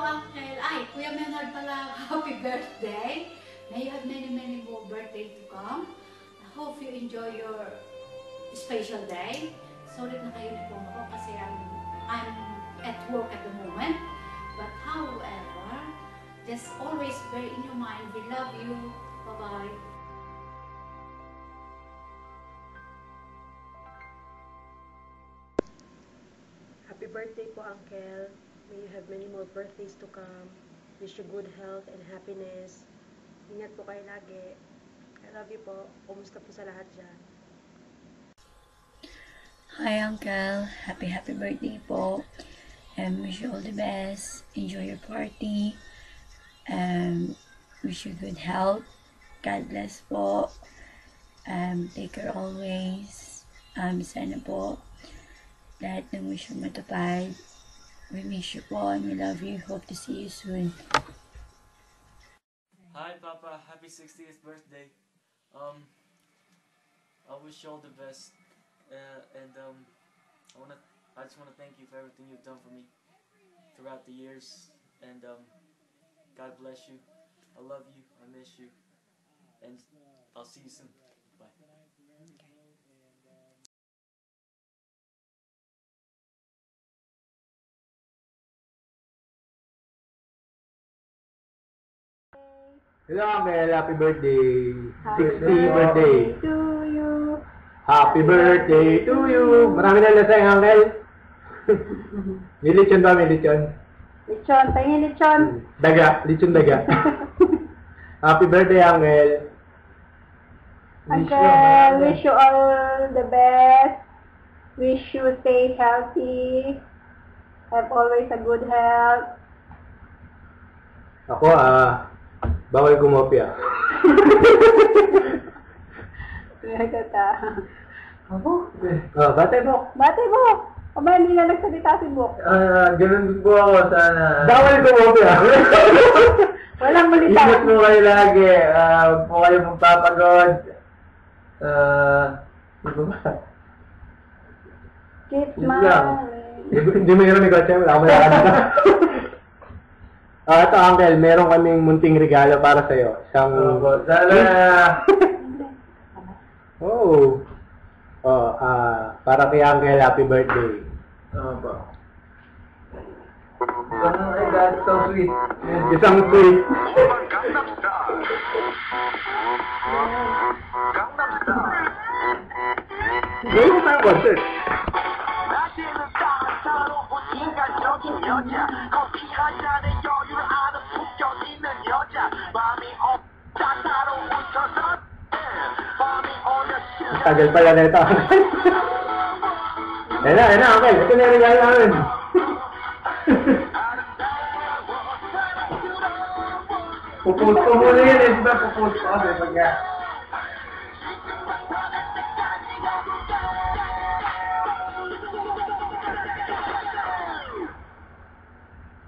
Uncle. Ay, Kuya Menard pala, happy birthday. May you have many more birthdays to come. I hope you enjoy your special day. Sorry na kayo nito ako kasi I'm at work at the moment. But however, just always bear in your mind, we love you. Bye-bye. Happy birthday po, Uncle. May you have many more birthdays to come. Wish you good health and happiness. Ingat po kayo lagi. I love you po. Kumusta po sa lahat dyan? Hi, Uncle. Happy birthday po. Wish you all the best. Enjoy your party. Wish you good health. God bless po. Take care always. Sana po lahat ng wish mo matupad. We miss you po and we love you. Hope to see you soon. Hi, Papa. Happy 60th birthday. I wish you all the best. I just wanna thank you for everything you've done for me throughout the years. And God bless you. I love you. I miss you. And I'll see you soon. Bye. Hello, Uncle. Happy birthday. Happy 60th birthday. to you. Happy birthday to you. Marami na lasang, Uncle. May lechon ba? May lechon? Lechon. Tingin lechon. Daga. Lechon daga. Happy birthday, Uncle. Uncle, wish you all the best. Wish you stay healthy. Have always a good health. Ako, bawal kumopya. Nagkata. Ako? Batay mo. Batay mo! Aba, hindi na nagsalita si Bok. Ganun din po ako sana. Bawal kumopya. Walang malita. Ingat mo kayo lagi. Huwag po kayo magpapagod. Ano ba? Keep Yun lang. smiling. Hindi mo yun may kotse. Wala ko na. Ito, Uncle, meron kaming munting regalo para sa'yo. Isang... Sana... Oh. Para kay Uncle, happy birthday. Opo. Isang sweet. Isang sweet. Gawin mo tayong concert. Tagal pala na ito. Ayan na, Uncle. Ito na yung regalo namin. Pupost ko muna yan eh. Diba pupost ko kasi pagka...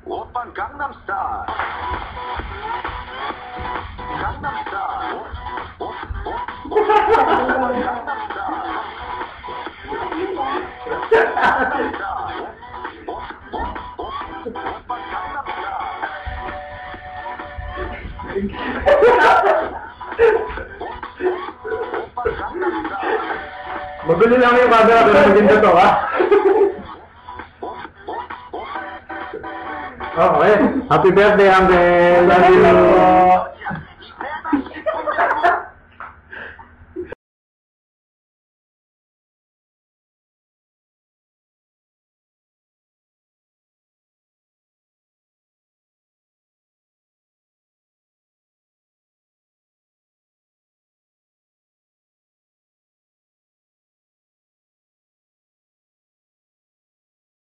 Oppan Gangnam Style. Gangnam Style. Gangnam Style. Magulo lang yung camera pero maganda to, ha? Okay. Happy birthday, Uncle! Love you!